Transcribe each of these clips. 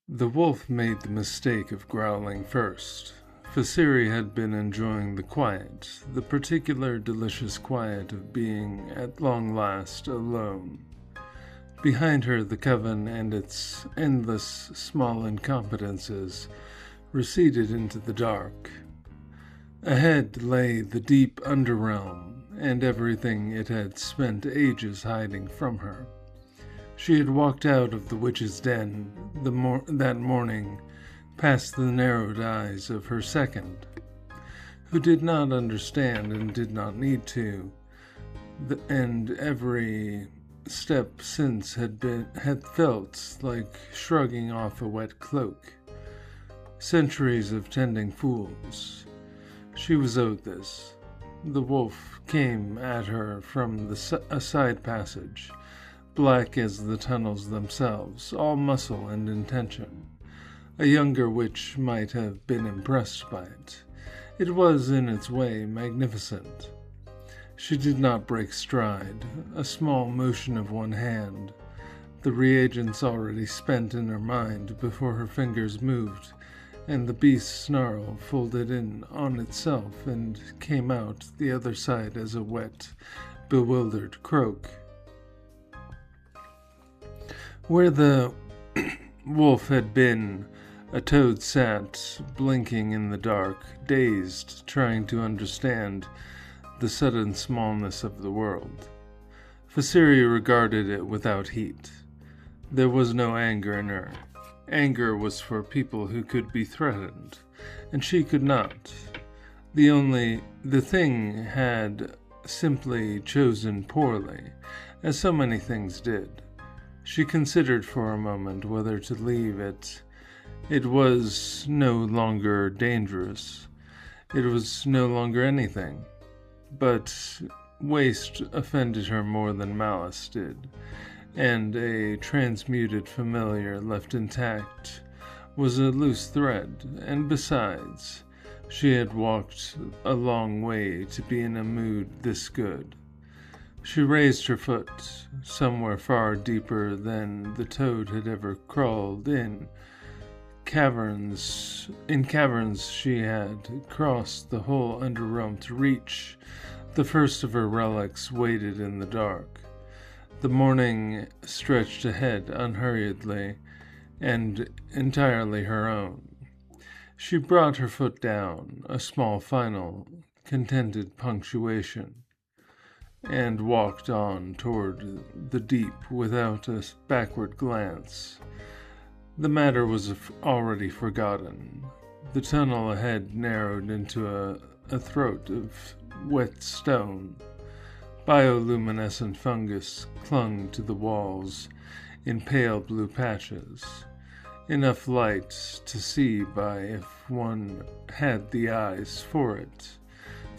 The wolf made the mistake of growling first. Facirri had been enjoying the quiet, the particular delicious quiet of being, at long last, alone. Behind her, the coven and its endless small incompetences receded into the dark. Ahead lay the deep underrealm and everything it had spent ages hiding from her. She had walked out of the witch's den that morning, past the narrowed eyes of her second, who did not understand and did not need to, and every step since had felt like shrugging off a wet cloak. Centuries of tending fools. She was owed this. The wolf came at her from a side passage, black as the tunnels themselves, all muscle and intention. A younger witch might have been impressed by it. It was, in its way, magnificent. She did not break stride, a small motion of one hand, the reagents already spent in her mind before her fingers moved, and the beast's snarl folded in on itself and came out the other side as a wet, bewildered croak. Where the wolf had been, a toad sat, blinking in the dark, dazed, trying to understand the sudden smallness of the world. Facirri regarded it without heat. There was no anger in her. Anger was for people who could be threatened, and she could not. The thing had simply chosen poorly, as so many things did. She considered for a moment whether to leave it. It was no longer dangerous. It was no longer anything. But waste offended her more than malice did, and a transmuted familiar left intact was a loose thread, and besides, she had walked a long way to be in a mood this good. She raised her foot, somewhere far deeper than the toad had ever crawled in. Caverns she had crossed the whole underrealm to reach. The first of her relics waited in the dark. The morning stretched ahead unhurriedly and entirely her own. She brought her foot down, a small final, contented punctuation, and walked on toward the deep without a backward glance. The matter was already forgotten. The tunnel ahead narrowed into a throat of wet stone. Bioluminescent fungus clung to the walls in pale blue patches, enough light to see by if one had the eyes for it.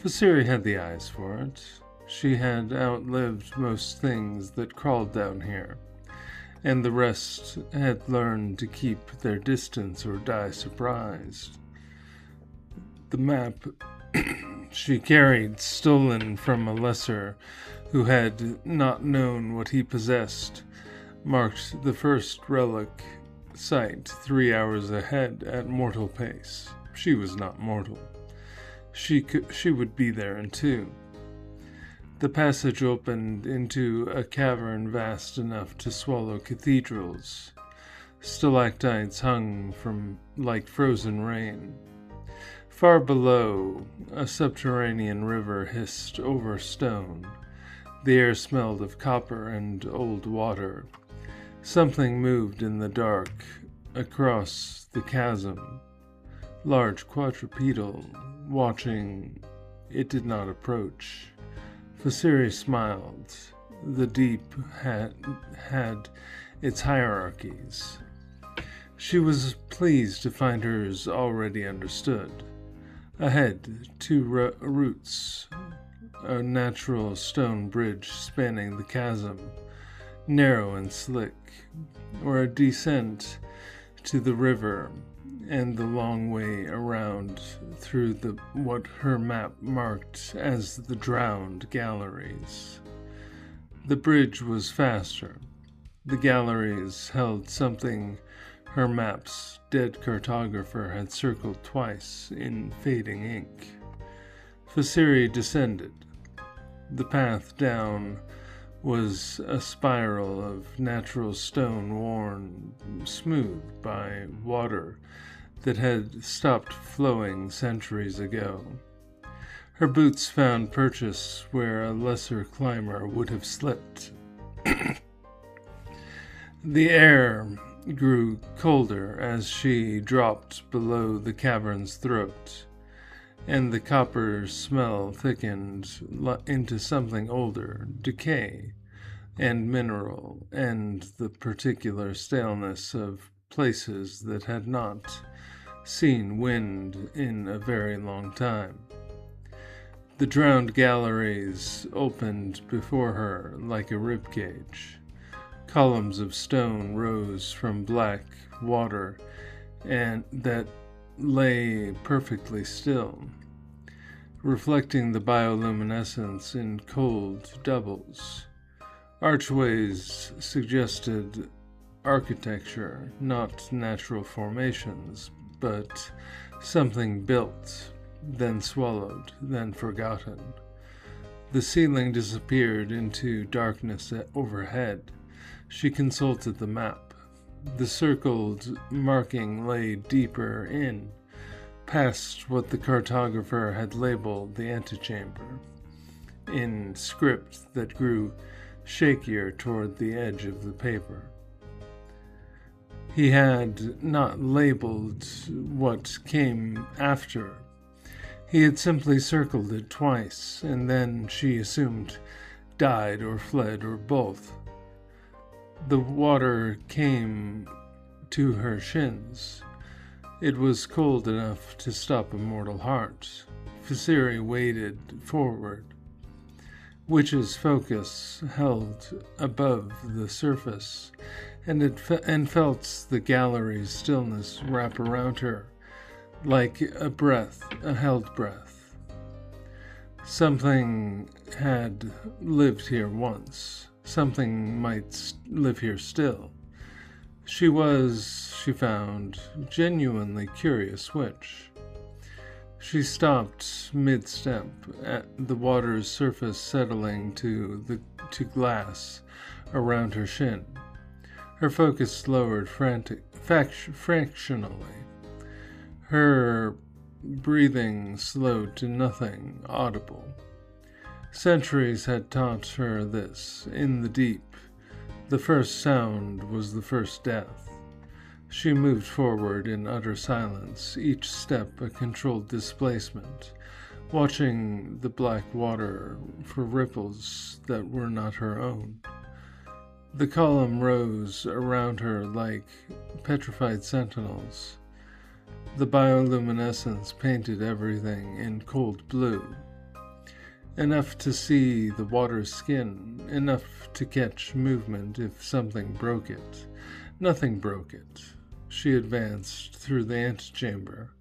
Facirri had the eyes for it. She had outlived most things that crawled down here, and the rest had learned to keep their distance or die surprised. The map she carried, stolen from a lesser who had not known what he possessed, marked the first relic site 3 hours ahead at mortal pace. She was not mortal. She would be there in 2. The passage opened into a cavern vast enough to swallow cathedrals. Stalactites hung from like frozen rain. Far below, a subterranean river hissed over stone. The air smelled of copper and old water. Something moved in the dark across the chasm. Large quadrupedal, watching, it did not approach. Facirri smiled. The deep had its hierarchies. She was pleased to find hers already understood. Ahead, 2 routes, a natural stone bridge spanning the chasm, narrow and slick, or a descent to the river, and the long way around through what her map marked as the drowned galleries. The bridge was faster. The galleries held something her map's dead cartographer had circled twice in fading ink. Facirri descended. The path down was a spiral of natural stone worn smooth by water that had stopped flowing centuries ago. Her boots found purchase where a lesser climber would have slipped. The air grew colder as she dropped below the cavern's throat, and the copper smell thickened into something older, decay and mineral, and the particular staleness of places that had not seen wind in a very long time. The drowned galleries opened before her like a ribcage. Columns of stone rose from black water and that lay perfectly still, reflecting the bioluminescence in cold doubles. Archways suggested architecture, not natural formations, but something built, then swallowed, then forgotten. The ceiling disappeared into darkness overhead. She consulted the map. The circled marking lay deeper in, past what the cartographer had labeled the antechamber, in script that grew shakier toward the edge of the paper. He had not labeled what came after. He had simply circled it twice, and then, she assumed, died or fled or both. The water came to her shins. It was cold enough to stop a mortal heart. Facirri waded forward. Witch's focus held above the surface, and felt the gallery's stillness wrap around her like a held breath. Something had lived here once. Something might live here still. She was, she found, genuinely curious witch. She stopped mid-step at the water's surface settling to glass around her shin. Her focus lowered fractionally. Her breathing slowed to nothing audible. Centuries had taught her this. In the deep, the first sound was the first death. She moved forward in utter silence, each step a controlled displacement, watching the black water for ripples that were not her own. The column rose around her like petrified sentinels. The bioluminescence painted everything in cold blue. Enough to see the water's skin, enough to catch movement if something broke it. Nothing broke it. She advanced through the antechamber,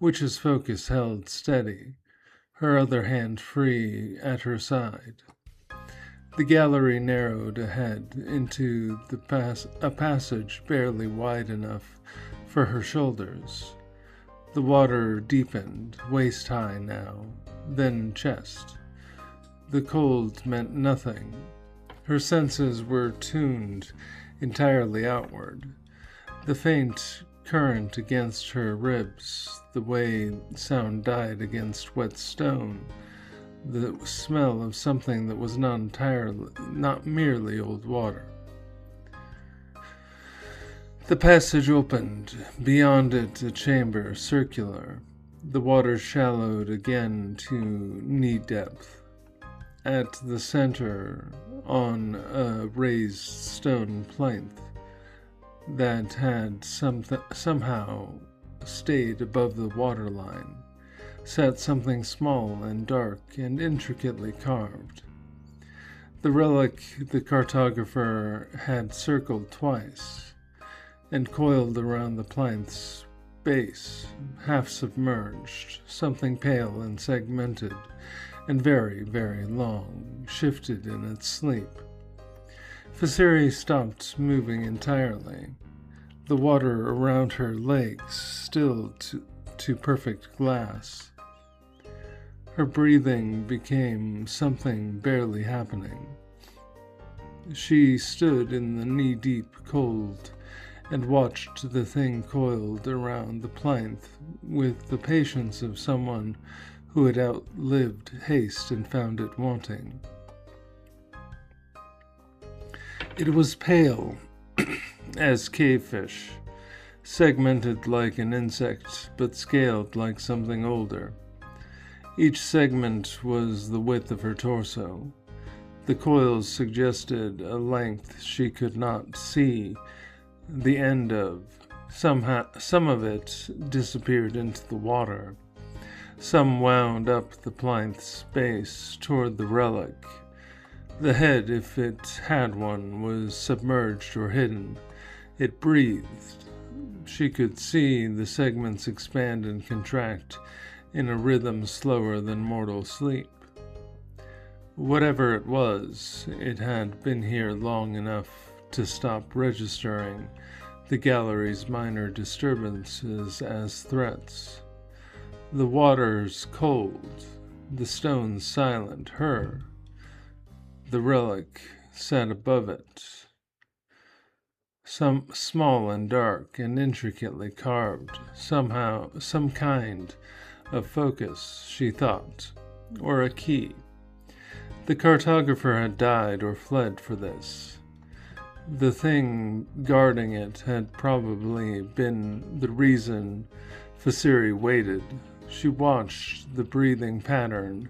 Witch's focus held steady, her other hand free at her side. The gallery narrowed ahead into a passage barely wide enough for her shoulders. The water deepened, waist-high now, then chest. The cold meant nothing. Her senses were tuned entirely outward. The faint current against her ribs, the way sound died against wet stone, the smell of something that was not merely old water. The passage opened, beyond it a chamber, circular. The water shallowed again to knee depth. At the center, on a raised stone plinth that had somehow stayed above the waterline, sat something small and dark and intricately carved. The relic the cartographer had circled twice, and coiled around the plinth's base, half submerged, something pale and segmented, and very, very long, shifted in its sleep. Facirri stopped moving entirely. the water around her legs still to perfect glass. Her breathing became something barely happening. She stood in the knee-deep cold and watched the thing coiled around the plinth with the patience of someone who had outlived haste and found it wanting. It was pale as cavefish, segmented like an insect, but scaled like something older. Each segment was the width of her torso. The coils suggested a length she could not see the end of. Some of it disappeared into the water. Some wound up the plinth's base toward the relic. The head, if it had one, was submerged or hidden. It breathed. She could see the segments expand and contract in a rhythm slower than mortal sleep. Whatever it was, it had been here long enough to stop registering the gallery's minor disturbances as threats. The water's cold, the stones silent, the relic sat above it, some small and dark and intricately carved, somehow some kind of focus, she thought, or a key. The cartographer had died or fled for this. The thing guarding it had probably been the reason Facirri waited. She watched the breathing pattern.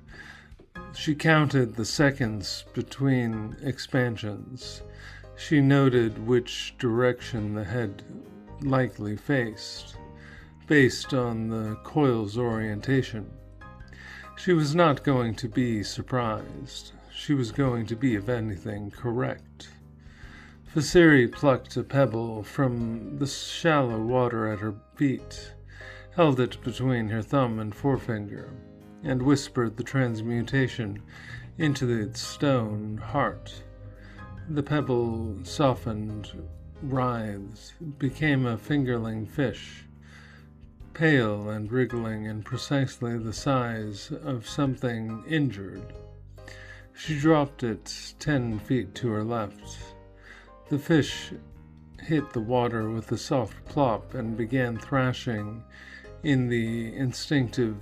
She counted the seconds between expansions. She noted which direction the head likely faced, based on the coil's orientation. She was not going to be surprised. She was going to be, if anything, correct. Facirri plucked a pebble from the shallow water at her feet, held it between her thumb and forefinger, and whispered the transmutation into its stone heart. The pebble softened, writhed, became a fingerling fish, pale and wriggling and precisely the size of something injured. She dropped it 10 feet to her left. The fish hit the water with a soft plop and began thrashing in the instinctive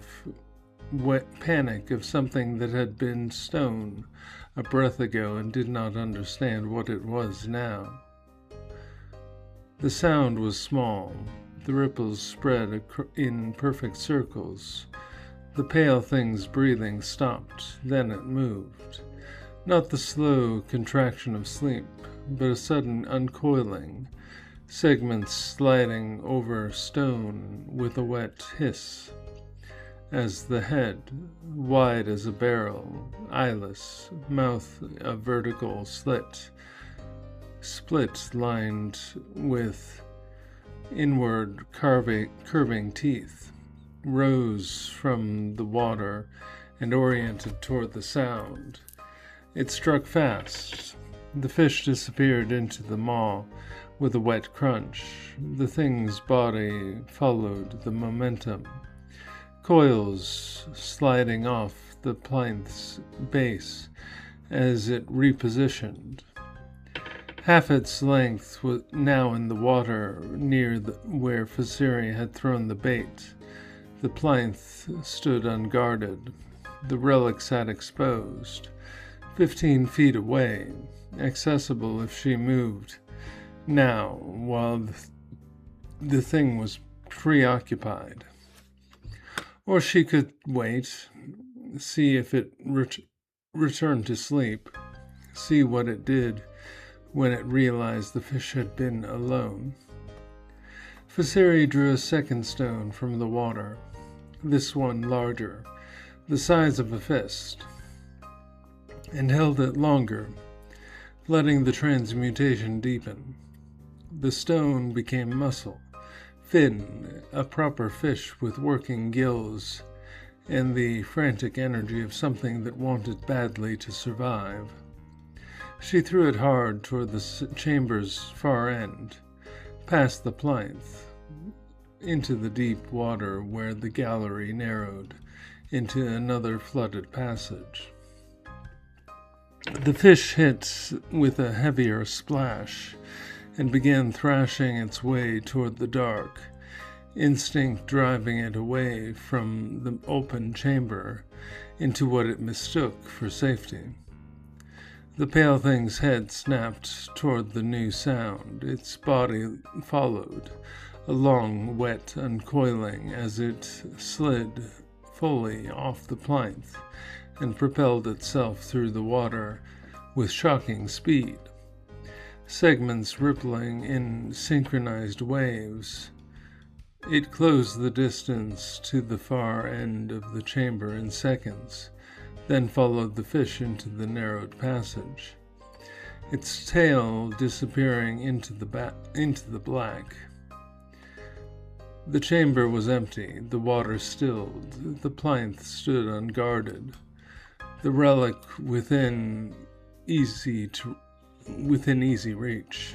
wet panic of something that had been stone a breath ago and did not understand what it was now. The sound was small. The ripples spread in perfect circles. The pale thing's breathing stopped. Then it moved. Not the slow contraction of sleep, but a sudden uncoiling, segments sliding over stone with a wet hiss, as the head, wide as a barrel, eyeless, mouth a vertical split lined with inward curving teeth, rose from the water and oriented toward the sound. It struck fast. The fish disappeared into the maw with a wet crunch. The thing's body followed the momentum, coils sliding off the plinth's base as it repositioned. Half its length was now in the water near where Facirri had thrown the bait. The plinth stood unguarded. The relic sat exposed, 15 feet away, accessible if she moved now, while the thing was preoccupied. Or she could wait, see if it returned to sleep, see what it did when it realized the fish had been alone. Facirri drew a second stone from the water, this one larger, the size of a fist, and held it longer, letting the transmutation deepen. The stone became muscle, fin, a proper fish with working gills, and the frantic energy of something that wanted badly to survive. She threw it hard toward the chamber's far end, past the plinth, into the deep water where the gallery narrowed into another flooded passage. The fish hit with a heavier splash and began thrashing its way toward the dark, instinct driving it away from the open chamber into what it mistook for safety. The pale thing's head snapped toward the new sound. Its body followed, a long, wet uncoiling as it slid fully off the plinth and propelled itself through the water with shocking speed, segments rippling in synchronized waves. It closed the distance to the far end of the chamber in seconds, then followed the fish into the narrowed passage, its tail disappearing into the black. The chamber was empty, the water stilled, the plinth stood unguarded, the relic within easy reach.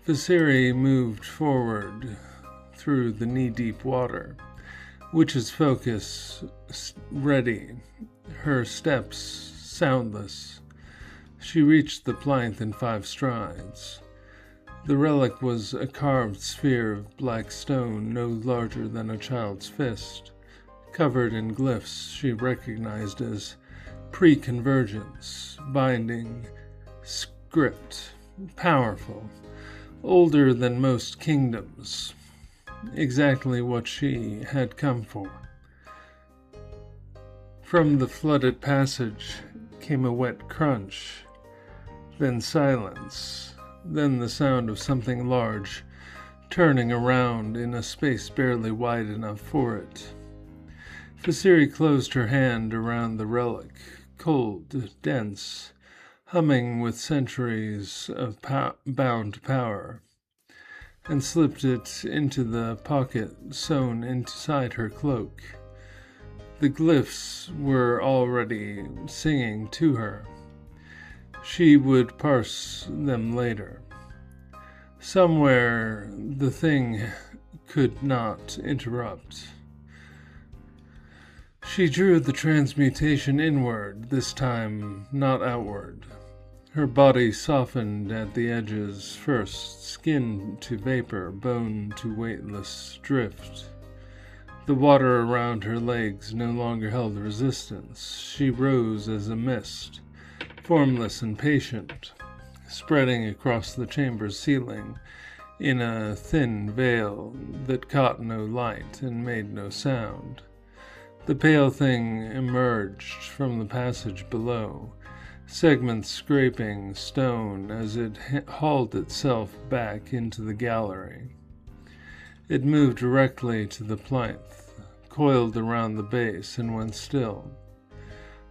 Facirri moved forward through the knee-deep water, witch's focus ready, her steps soundless. She reached the plinth in 5 strides. The relic was a carved sphere of black stone no larger than a child's fist, covered in glyphs she recognized as pre-convergence, binding, script, powerful, older than most kingdoms, exactly what she had come for. From the flooded passage came a wet crunch, then silence, then the sound of something large turning around in a space barely wide enough for it. Facirri closed her hand around the relic, cold, dense, humming with centuries of bound power, and slipped it into the pocket sewn inside her cloak. The glyphs were already singing to her. She would parse them later. Somewhere the thing could not interrupt. She drew the transmutation inward, this time not outward. Her body softened at the edges first, skin to vapor, bone to weightless drift. The water around her legs no longer held resistance. She rose as a mist, formless and patient, spreading across the chamber's ceiling in a thin veil that caught no light and made no sound. The pale thing emerged from the passage below, segments scraping stone as it hauled itself back into the gallery. It moved directly to the plinth, coiled around the base, and went still.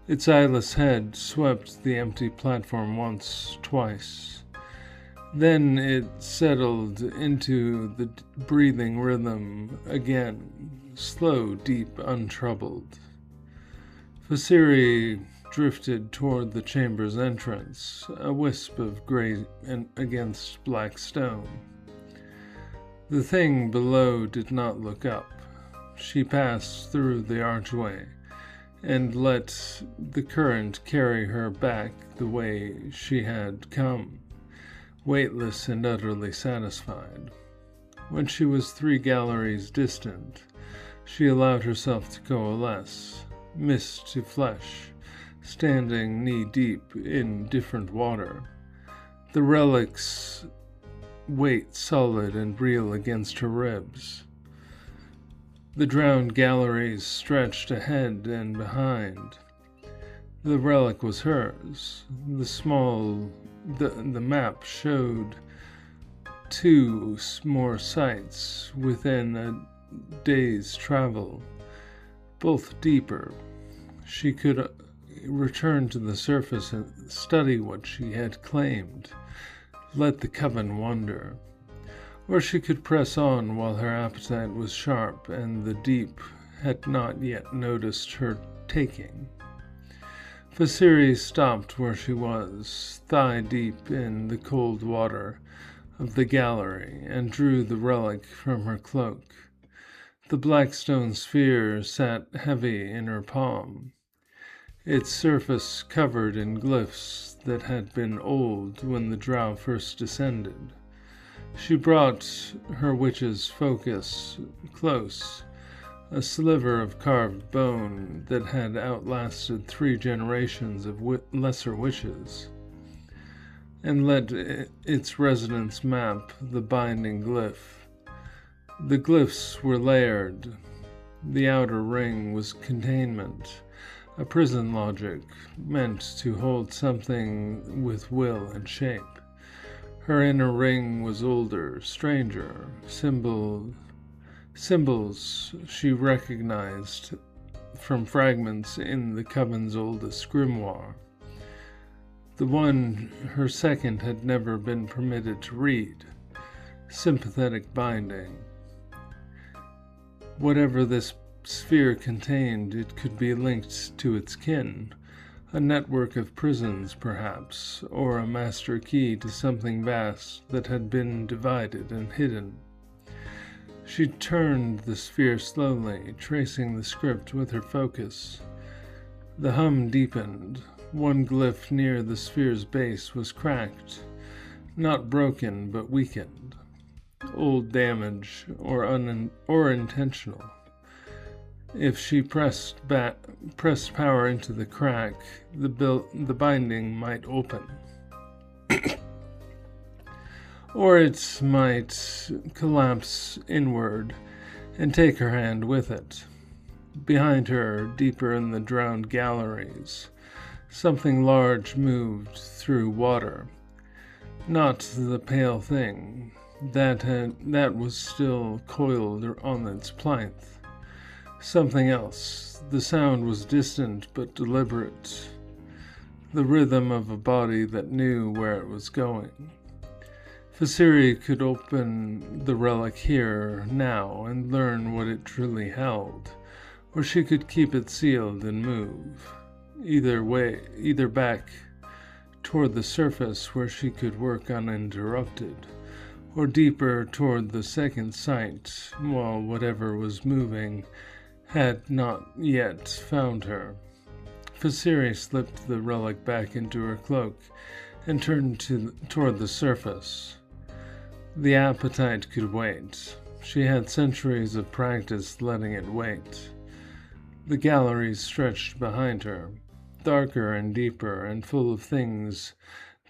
Its eyeless head swept the empty platform once, twice. Then it settled into the breathing rhythm again, slow, deep, untroubled. Facirri drifted toward the chamber's entrance, a wisp of gray against black stone. The thing below did not look up. She passed through the archway and let the current carry her back the way she had come, weightless and utterly satisfied. When she was 3 galleries distant, she allowed herself to coalesce, mist to flesh, standing knee-deep in different water. The relic's weight solid and real against her ribs. The drowned galleries stretched ahead and behind. The relic was hers. The map showed 2 more sites within a day's travel, both deeper. She could return to the surface and study what she had claimed, let the coven wonder. Or she could press on while her appetite was sharp and the deep had not yet noticed her taking. Facirri stopped where she was, thigh-deep in the cold water of the gallery, and drew the relic from her cloak. The black stone sphere sat heavy in her palm, its surface covered in glyphs that had been old when the drow first descended. She brought her witch's focus close, a sliver of carved bone that had outlasted 3 generations of lesser witches, and let its resonance map the binding glyph. The glyphs were layered. The outer ring was containment, a prison logic meant to hold something with will and shape. Her inner ring was older, stranger, symbols she recognized from fragments in the Coven's oldest grimoire. The one her second had never been permitted to read. Sympathetic binding. Whatever this sphere contained, it could be linked to its kin. A network of prisons, perhaps, or a master key to something vast that had been divided and hidden. She turned the sphere slowly, tracing the script with her focus. The hum deepened. One glyph near the sphere's base was cracked, not broken but weakened. Old damage, or intentional. If she pressed power into the crack, the binding might open. Or it might collapse inward and take her hand with it. Behind her, deeper in the drowned galleries, something large moved through water. Not the pale thing. That was still coiled on its plinth. Something else. The sound was distant but deliberate. The rhythm of a body that knew where it was going. Facirri could open the relic here, now, and learn what it truly held, or she could keep it sealed and move. Either back toward the surface where she could work uninterrupted, or deeper toward the second sight, while whatever was moving had not yet found her. Facirri slipped the relic back into her cloak and turned toward the surface. The appetite could wait. She had centuries of practice letting it wait. The galleries stretched behind her, darker and deeper and full of things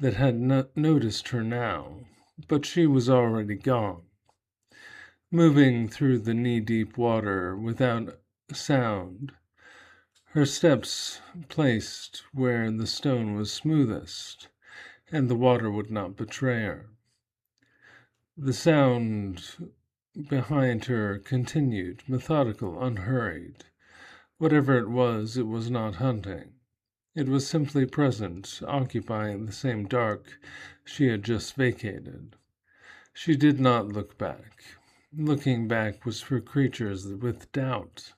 that had noticed her now, but she was already gone. Moving through the knee-deep water without sound, her steps placed where the stone was smoothest, and the water would not betray her. The sound behind her continued, methodical, unhurried. Whatever it was not hunting. It was simply present, occupying the same dark she had just vacated. She did not look back. Looking back was for creatures with doubt.